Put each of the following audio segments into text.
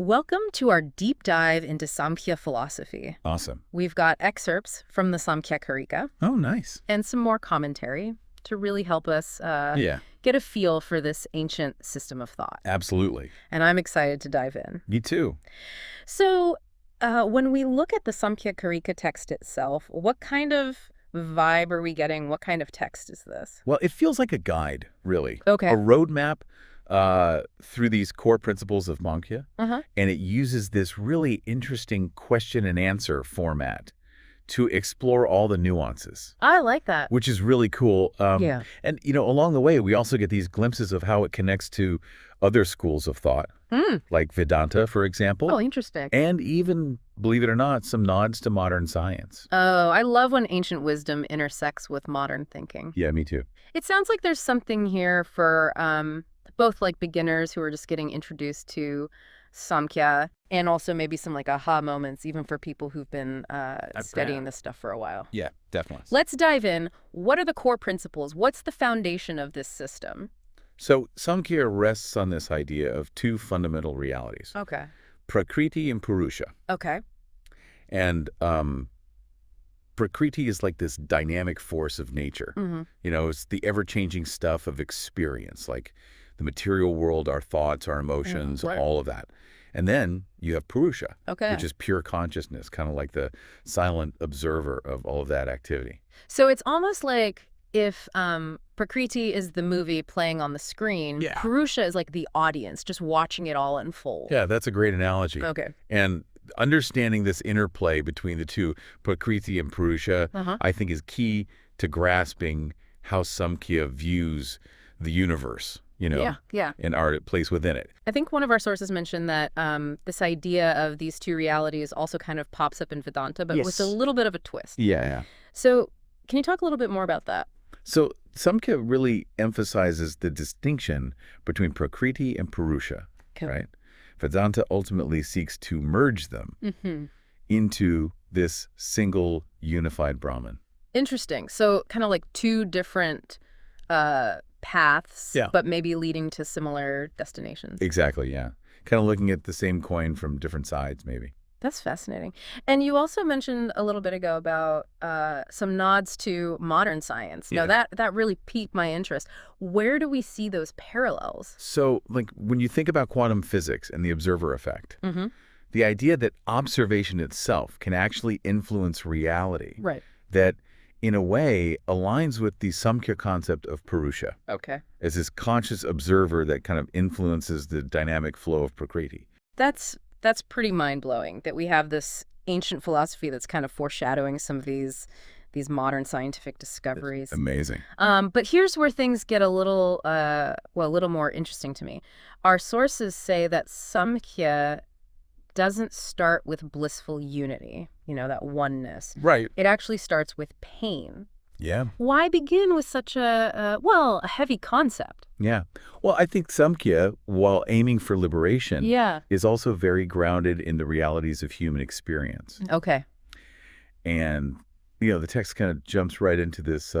Welcome to our deep dive into Samkhya philosophy. Awesome. We've got excerpts from the Samkhya Karika Oh, nice. and some more commentary to really help us Yeah, get a feel for this ancient system of thought. absolutely. And I'm excited to dive in. Me too. So when we look at the Samkhya Karika text itself, what kind of vibe are we getting? What kind of text is this? Well, it feels like a guide, really. Okay. A roadmap through these core principles of Samkhya. Uh-huh. And it uses this really interesting question and answer format to explore all the nuances, I like that. which is really cool. Yeah. And, along the way, we also get these glimpses of how it connects to other schools of thought, like Vedanta, for example. Oh, interesting. And even, believe it or not, some nods to modern science. Oh, I love when ancient wisdom intersects with modern thinking. Yeah, me too. It sounds like there's something here for both like beginners who are just getting introduced to Samkhya and also maybe some like aha moments even for people who've been studying this stuff for a while. Yeah, definitely. Let's dive in. What are the core principles? What's the foundation of this system? So Samkhya rests on this idea of two fundamental realities, Okay. Prakriti and Purusa. Okay. And Prakriti is like this dynamic force of nature. Mm-hmm. It's the ever-changing stuff of experience, like the material world, our thoughts, our emotions, right. all of that. And then you have Purusa, Okay. which is pure consciousness, kind of like the silent observer of all of that activity. So it's almost like if Prakriti is the movie playing on the screen, Yeah. Purusa is like the audience just watching it all unfold. Yeah, that's a great analogy. Okay. And understanding this interplay between the two, Prakriti and Purusa, Uh-huh. I think is key to grasping how Samkhya views the universe, Yeah. and our place within it. I think one of our sources mentioned that this idea of these two realities also kind of pops up in Vedanta, but with a Yes. little bit of a twist. Yeah. So can you talk a little bit more about that? So Samkhya really emphasizes the distinction between Prakriti and Purusa, Okay. right? Vedanta ultimately seeks to merge them Mm-hmm. into this single unified Brahman. Interesting. So kind of like two different paths, Yeah. but maybe leading to similar destinations. Exactly, yeah. Kind of looking at the same coin from different sides, maybe. That's fascinating. And you also mentioned a little bit ago about some nods to modern science. Yeah. Now, that really piqued my interest. Where do we see those parallels? So, like, when you think about quantum physics and the observer effect, Mm-hmm. the idea that observation itself can actually influence reality, Right. that in a way aligns with the Samkhya concept of Purusa Okay. as this conscious observer that kind of influences the dynamic flow of Prakriti. That's pretty mind-blowing that we have this ancient philosophy that's kind of foreshadowing some of these modern scientific discoveries. Amazing. But here's where things get a little more interesting to me. Our sources say that Samkhya doesn't start with blissful unity, that oneness. Right. It actually starts with pain. Yeah. Why begin with such a heavy concept? Yeah. Well, I think Samkhya, while aiming for liberation, Yeah. is also very grounded in the realities of human experience. Okay. And, the text kind of jumps right into this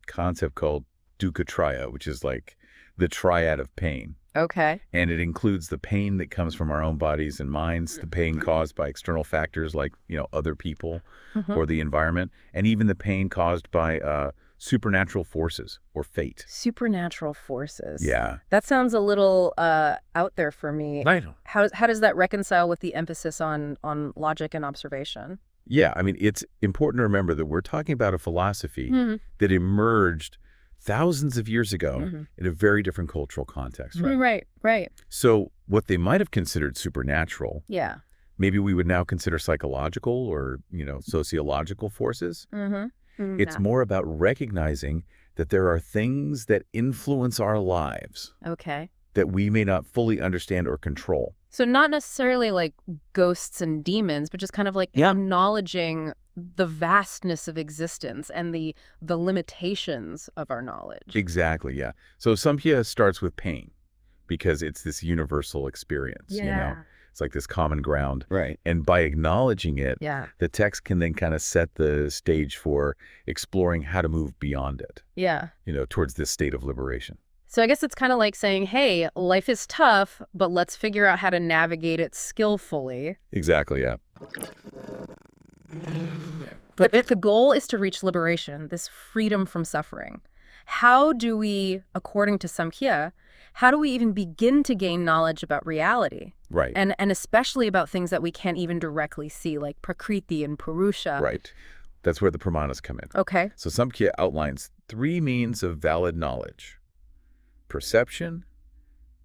concept called dukkhatraya, which is like the triad of pain. Okay. And it includes the pain that comes from our own bodies and minds, the pain caused by external factors like, other people Mhm. or the environment, and even the pain caused by supernatural forces or fate. Supernatural forces. Yeah. That sounds a little out there for me. I know. How does that reconcile with the emphasis on logic and observation? Yeah, I mean, it's important to remember that we're talking about a philosophy Mhm. that emerged thousands of years ago Mhm. in a very different cultural context, right? Right. So what they might have considered supernatural, Yeah. maybe we would now consider psychological or, sociological forces. Mm-hmm. It's more about recognizing that there are things that influence our lives Okay. that we may not fully understand or control. So not necessarily like ghosts and demons, but just kind of like Yeah. acknowledging the vastness of existence and the limitations of our knowledge. Exactly, yeah. So Samkhya starts with pain because it's this universal experience, It's like this common ground. Right. And by acknowledging it, Yeah. the text can then kind of set the stage for exploring how to move beyond it, Yeah. towards this state of liberation. So I guess it's kind of like saying, hey, life is tough, but let's figure out how to navigate it skillfully. Exactly, yeah. But if the goal is to reach liberation, this freedom from suffering, how do we, according to Samkhya, how do we even begin to gain knowledge about reality? Right. And especially about things that we can't even directly see, like Prakriti and Purusa. Right. That's where the pramanas come in. Okay. So Samkhya outlines 3 means of valid knowledge: perception,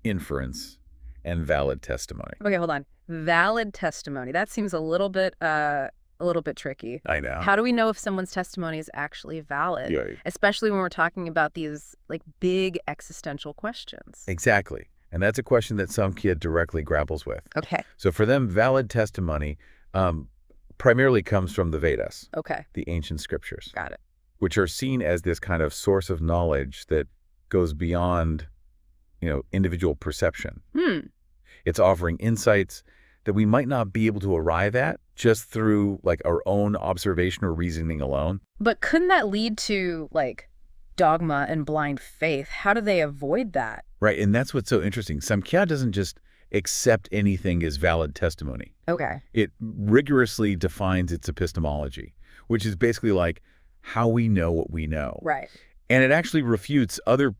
inference, and valid testimony. Okay, hold on. Valid testimony. That seems a little bit tricky. I know. How do we know if someone's testimony is actually valid? Yeah. Especially when we're talking about these like big existential questions. Exactly. And that's a question that Samkhya directly grapples with. Okay. So for them, valid testimony primarily comes from the Vedas, Okay. the ancient scriptures, Got it. which are seen as this kind of source of knowledge that goes beyond, individual perception. It's offering insights that we might not be able to arrive at just through like our own observation or reasoning alone. But couldn't that lead to like dogma and blind faith? How do they avoid that? Right. And that's what's so interesting. Samkhya doesn't just accept anything as valid testimony. Okay. It rigorously defines its epistemology, which is basically like how we know what we know. Right. And it actually refutes other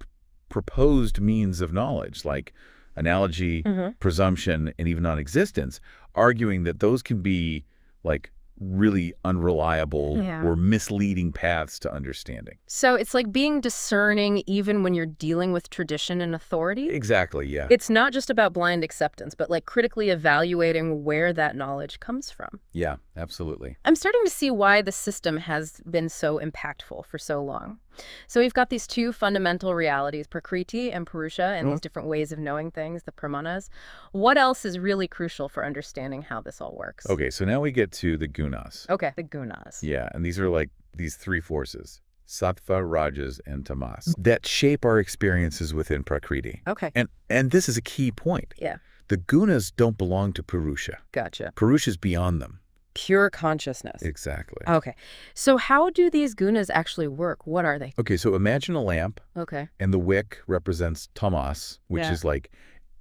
proposed means of knowledge, like analogy, presumption, and even non-existence, arguing that those can be like really unreliable or misleading paths to understanding. So it's like being discerning even when you're dealing with tradition and authority? Exactly, yeah. It's not just about blind acceptance, but like critically evaluating where that knowledge comes from. Yeah, absolutely. I'm starting to see why the system has been so impactful for so long. So we've got these 2 fundamental realities, Prakriti and Purusa, and these different ways of knowing things, the pramanas. What else is really crucial for understanding how this all works? Okay, so now we get to the gunas. Okay, the gunas. Yeah, and these are like these 3 forces, sattva, rajas, and tamas, that shape our experiences within Prakriti. Okay. And this is a key point. Yeah. The gunas don't belong to Purusha. Gotcha. Purusha's beyond them. Pure consciousness. Exactly. Okay. So how do these gunas actually work? What are they? Okay, so imagine a lamp, Okay. and the wick represents tamas, which is like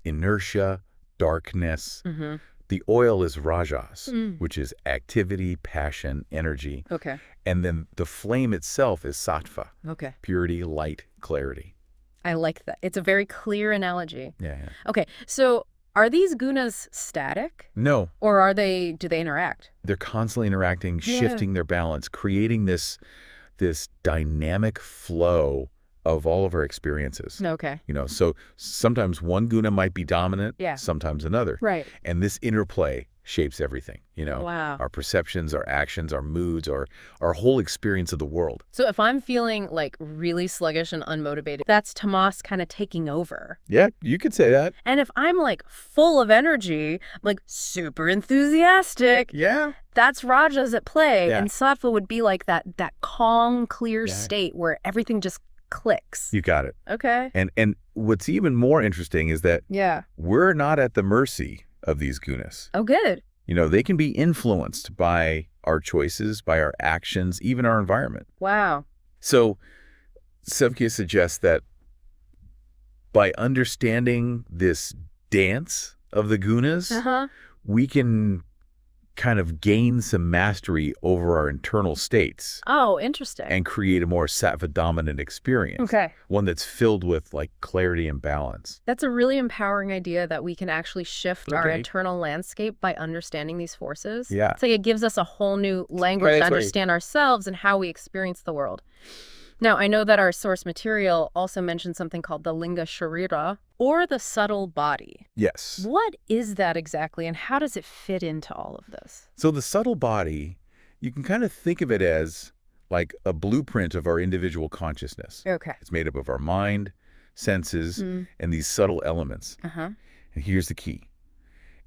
inertia, darkness. The oil is rajas, which is activity, passion, energy. Okay. And then the flame itself is sattva, Okay. purity, light, clarity. I like that. It's a very clear analogy. Yeah. Okay. So are these gunas static? No, Or do they interact? they're constantly interacting, shifting their balance, creating this dynamic flow of all of our experiences. Okay. So sometimes one guna might be dominant, sometimes another. Right. And this interplay shapes everything, Wow. our perceptions, our actions, our moods, our whole experience of the world. So if I'm feeling like really sluggish and unmotivated, that's tamas kind of taking over. Yeah, you could say that. And if I'm like full of energy, like super enthusiastic, Yeah. that's rajas at play. Yeah. And sattva would be like that calm, clear state where everything just clicks. You got it. Okay. And what's even more interesting is that we're not at the mercy of these gunas. Oh, good. They can be influenced by our choices, by our actions, even our environment. Wow. So Samkhya suggests that by understanding this dance of the gunas, we can kind of gain some mastery over our internal states. Oh, interesting. And create a more sattva-dominant experience. Okay. One that's filled with like clarity and balance. That's a really empowering idea that we can actually shift our internal landscape by understanding these forces. Yeah. It's like it gives us a whole new language to understand ourselves and how we experience the world. Now, I know that our source material also mentions something called the linga sharira, or the subtle body. Yes. What is that exactly, and how does it fit into all of this? So the subtle body, you can kind of think of it as like a blueprint of our individual consciousness. Okay. It's made up of our mind, senses, and these subtle elements. And here's the key.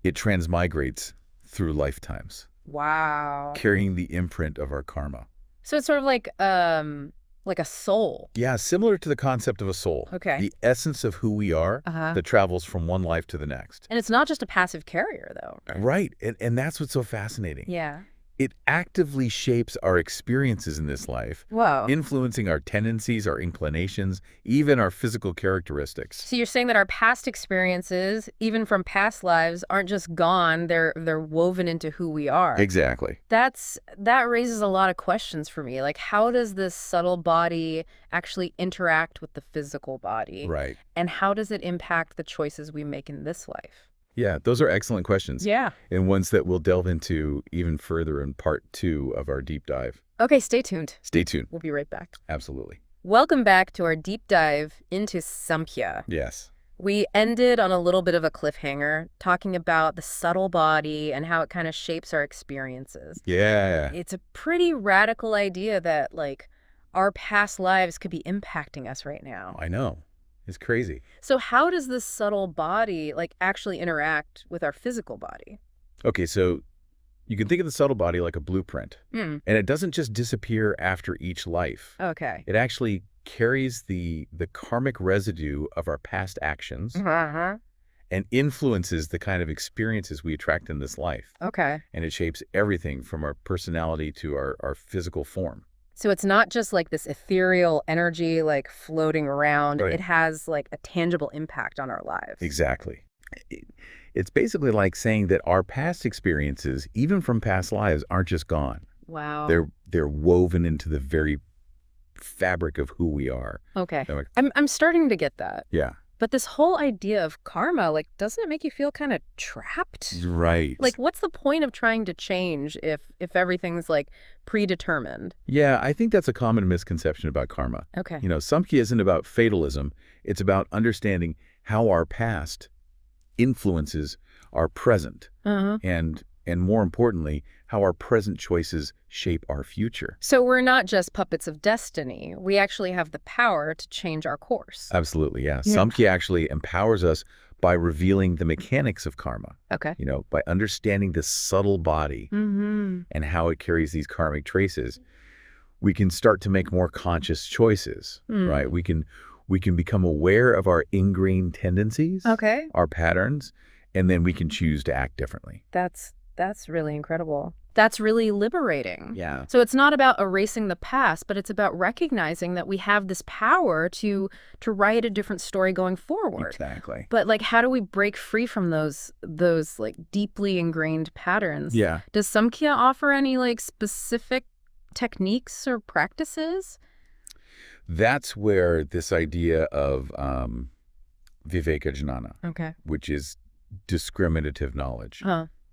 It transmigrates through lifetimes. Wow. Carrying the imprint of our karma. So it's sort of like a soul. Yeah, similar to the concept of a soul. Okay. The essence of who we are that travels from one life to the next. And it's not just a passive carrier, though. Right. And that's what's so fascinating. Yeah. It actively shapes our experiences in this life, Whoa. influencing our tendencies, our inclinations, even our physical characteristics. So you're saying that our past experiences, even from past lives, aren't just gone, they're woven into who we are. Exactly. That raises a lot of questions for me. Like, how does this subtle body actually interact with the physical body? Right. And how does it impact the choices we make in this life? Yeah, those are excellent questions. Yeah. And ones that we'll delve into even further in part 2 of our deep dive. Okay, stay tuned. Stay tuned. We'll be right back. Absolutely. Welcome back to our deep dive into Samkhya. Yes. We ended on a little bit of a cliffhanger, talking about the subtle body and how it kind of shapes our experiences. Yeah. It's a pretty radical idea that, like, our past lives could be impacting us right now. I know. It's crazy. So how does this subtle body, like, actually interact with our physical body? Okay, so you can think of the subtle body like a blueprint. And it doesn't just disappear after each life. Okay. It actually carries the karmic residue of our past actions and influences the kind of experiences we attract in this life. Okay. And it shapes everything from our personality to our physical form. So it's not just like this ethereal energy, like, floating around. Right. It has, like, a tangible impact on our lives. Exactly. It's basically like saying that our past experiences, even from past lives, aren't just gone. Wow. They're woven into the very fabric of who we are. Okay. They're like- I'm starting to get that. Yeah. But this whole idea of karma, like, doesn't it make you feel kind of trapped? Right. Like, what's the point of trying to change if everything's, like, predetermined? Yeah, I think that's a common misconception about karma. Okay. You know, Samkhya isn't about fatalism. It's about understanding how our past influences our present. And more importantly, how our present choices shape our future. So we're not just puppets of destiny. We actually have the power to change our course. Absolutely, yeah. Samkhya actually empowers us by revealing the mechanics of karma. Okay. You know, by understanding the subtle body and how it carries these karmic traces, we can start to make more conscious choices, right? We can become aware of our ingrained tendencies, our patterns, and then we can choose to act differently. That's really incredible. That's really liberating. Yeah. So it's not about erasing the past, but it's about recognizing that we have this power to write a different story going forward. Exactly. But, like, how do we break free from those like deeply ingrained patterns? Yeah. Does Samkhya offer any, like, specific techniques or practices? That's where this idea of viveka jnana, which is discriminative knowledge,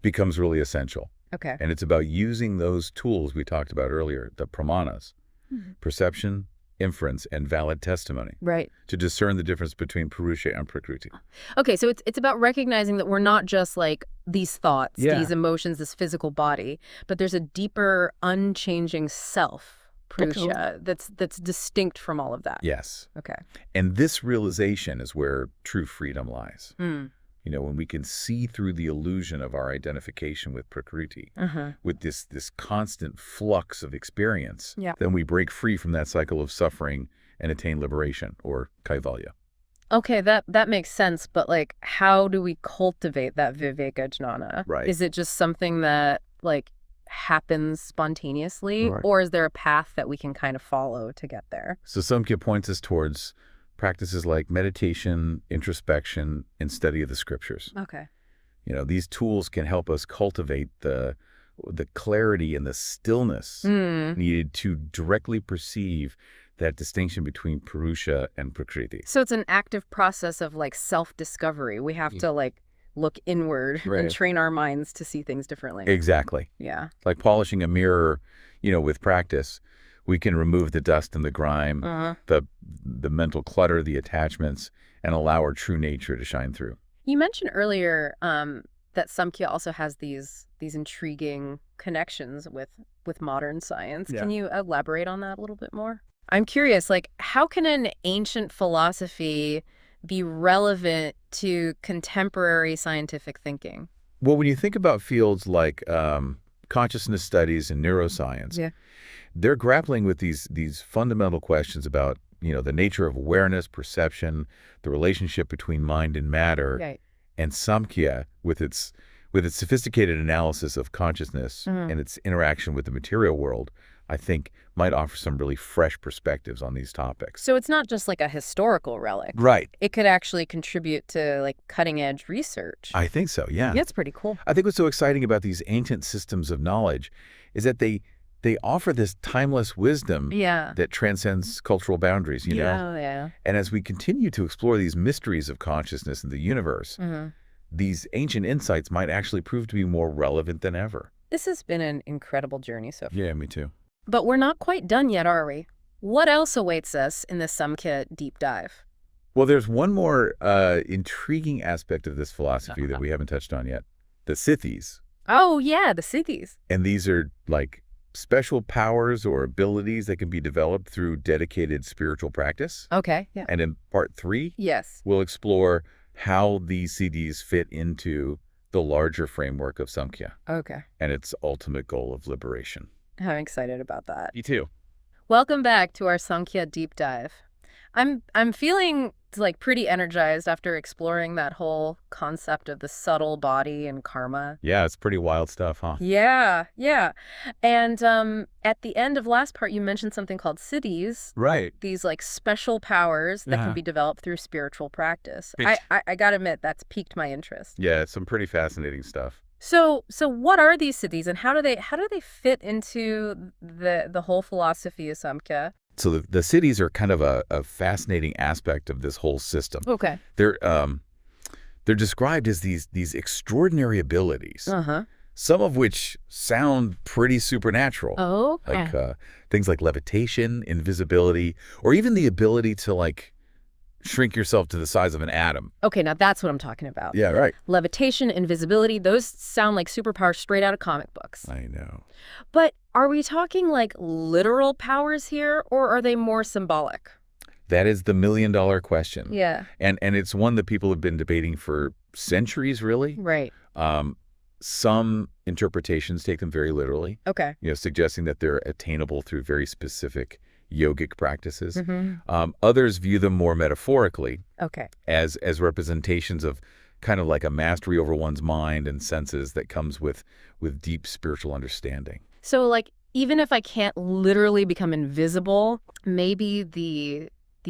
becomes really essential. Okay. And it's about using those tools we talked about earlier, the pramanas, perception, inference, and valid testimony, Right. to discern the difference between Purusa and Prakriti. Okay, so it's about recognizing that we're not just, like, these thoughts, these emotions, this physical body, but there's a deeper, unchanging self, Purusa, that's distinct from all of that. Yes. Okay. And this realization is where true freedom lies. You know, when we can see through the illusion of our identification with Prakriti, with this constant flux of experience, then we break free from that cycle of suffering and attain liberation, or kaivalya. Okay, that makes sense, but, like, how do we cultivate that viveka jnana? Right. Is it just something that, like, happens spontaneously, Right. or is there a path that we can kind of follow to get there? So Samkhya points us towards practices like meditation, introspection, and study of the scriptures. Okay. You know, these tools can help us cultivate the clarity and the stillness needed to directly perceive that distinction between Purusa and Prakriti. So it's an active process of, like, self-discovery. We have to, like, look inward and train our minds to see things differently. Exactly. Yeah. Like polishing a mirror, you know, with practice, we can remove the dust and the grime, the mental clutter, the attachments, and allow our true nature to shine through. You mentioned earlier that Samkhya also has these intriguing connections with modern science. Yeah. Can you elaborate on that a little bit more? I'm curious, like, how can an ancient philosophy be relevant to contemporary scientific thinking? Well, when you think about fields like consciousness studies and neuroscience, they're grappling with these fundamental questions about, you know, the nature of awareness, perception, the relationship between mind and matter, Right. and Samkhya with its with its sophisticated analysis of consciousness and its interaction with the material world, I think might offer some really fresh perspectives on these topics. So it's not just like a historical relic. Right. It could actually contribute to like cutting-edge research. I think so, yeah. Yeah, it's pretty cool. I think what's so exciting about these ancient systems of knowledge is that they offer this timeless wisdom that transcends cultural boundaries, you know? Yeah. And as we continue to explore these mysteries of consciousness in the universe, these ancient insights might actually prove to be more relevant than ever. This has been an incredible journey so far. Yeah, me too. But we're not quite done yet, are we? What else awaits us in the Samkhya deep dive? Well, there's one more intriguing aspect of this philosophy that we haven't touched on yet. The siddhis. Oh, yeah, the siddhis. And these are like special powers or abilities that can be developed through dedicated spiritual practice. Okay, yeah. And in part 3, we'll explore how these siddhis fit into the larger framework of Samkhya. Okay. And its ultimate goal of liberation. I'm excited about that. Me too. Welcome back to our Sāṅkhya deep dive. I'm feeling like pretty energized after exploring that whole concept of the subtle body and karma. Yeah, it's pretty wild stuff, huh? Yeah. And at the end of last part, you mentioned something called siddhis. Right. These like special powers that can be developed through spiritual practice. I gotta admit, that's piqued my interest. Yeah, it's some pretty fascinating stuff. So what are these siddhis, and how do they fit into the whole philosophy of Samkhya? So the siddhis are kind of a fascinating aspect of this whole system. Okay. They're described as these extraordinary abilities, some of which sound pretty supernatural. Oh, like things like levitation, invisibility, or even the ability to like shrink yourself to the size of an atom. Okay, now that's what I'm talking about. Yeah, right. Levitation, invisibility, those sound like superpowers straight out of comic books. I know. But are we talking like literal powers here, or are they more symbolic? That is the million-dollar question. Yeah. And it's one that people have been debating for centuries, really. Right. Some interpretations take them very literally. Okay. You know, suggesting that they're attainable through very specific yogic practices. Others view them more metaphorically. Okay. As representations of kind of like a mastery over one's mind and senses that comes with deep spiritual understanding. So like, even if I can't literally become invisible, maybe the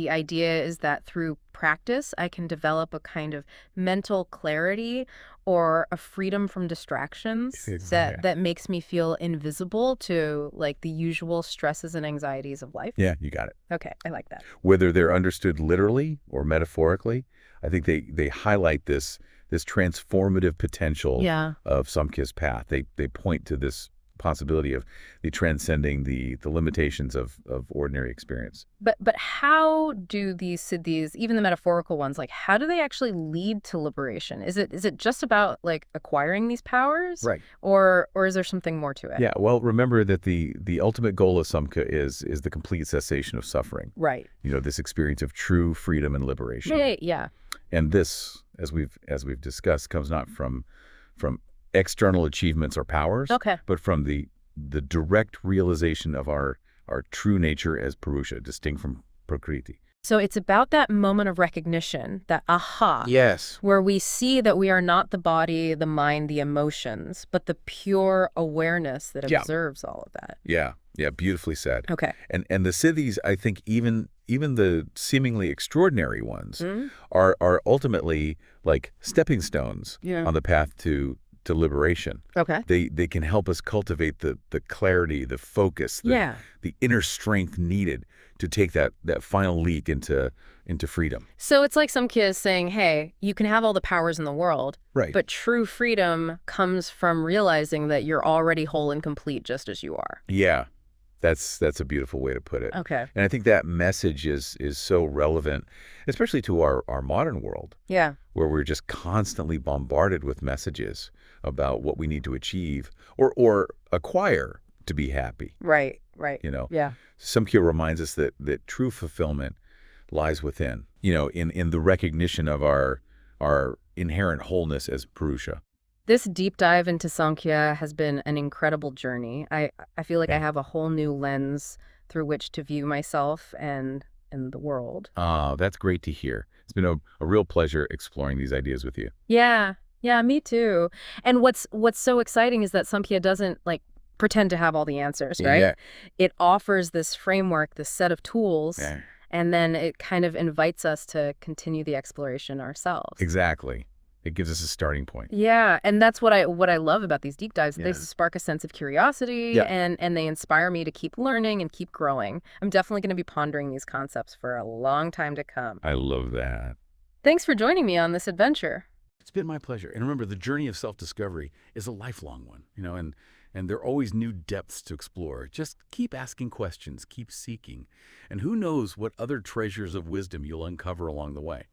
idea is that through practice, I can develop a kind of mental clarity or a freedom from distractions that makes me feel invisible to like the usual stresses and anxieties of life. Yeah, you got it. Okay, I like that. Whether they're understood literally or metaphorically, I think they highlight this transformative potential of Samkhya's path. They point to this possibility of the transcending the limitations of ordinary experience. But how do these siddhis, even the metaphorical ones, like how do they actually lead to liberation? Is it just about like acquiring these powers? Right. Or is there something more to it? Yeah, well, remember that the ultimate goal of Samkhya is the complete cessation of suffering. Right. You know, this experience of true freedom and liberation. Yeah. And this, as we've discussed, comes not from external achievements or powers, but from the direct realization of our true nature as Purusa, distinct from Prakriti. So it's about that moment of recognition, that aha. Yes. Where we see that we are not the body, the mind, the emotions, but the pure awareness that observes all of that. Yeah, beautifully said. Okay. And the siddhis, I think even the seemingly extraordinary ones are ultimately like stepping stones on the path to liberation. Okay. They can help us cultivate the clarity, the focus, the inner strength needed to take that final leap into freedom. So it's like Samkhya is saying, hey, you can have all the powers in the world, but true freedom comes from realizing that you're already whole and complete just as you are. Yeah. That's a beautiful way to put it. Okay. And I think that message is so relevant, especially to our modern world. Yeah. Where we're just constantly bombarded with messages about what we need to achieve or acquire to be happy. Right. You know? Yeah. Samkhya reminds us that true fulfillment lies within, you know, in the recognition of our inherent wholeness as Purusa. This deep dive into Samkhya has been an incredible journey. I feel like I have a whole new lens through which to view myself and the world. That's great to hear. It's been a real pleasure exploring these ideas with you. Yeah. Yeah, me too. And what's so exciting is that Samkhya doesn't like pretend to have all the answers, right? Yeah. It offers this framework, this set of tools, Yeah. and then it kind of invites us to continue the exploration ourselves. Exactly. It gives us a starting point. Yeah, and that's what I love about these deep dives. They Yeah. spark a sense of curiosity Yeah. and they inspire me to keep learning and keep growing. I'm definitely going to be pondering these concepts for a long time to come. I love that. Thanks for joining me on this adventure. It's been my pleasure. And remember, the journey of self-discovery is a lifelong one, and there are always new depths to explore. Just keep asking questions, keep seeking. And who knows what other treasures of wisdom you'll uncover along the way.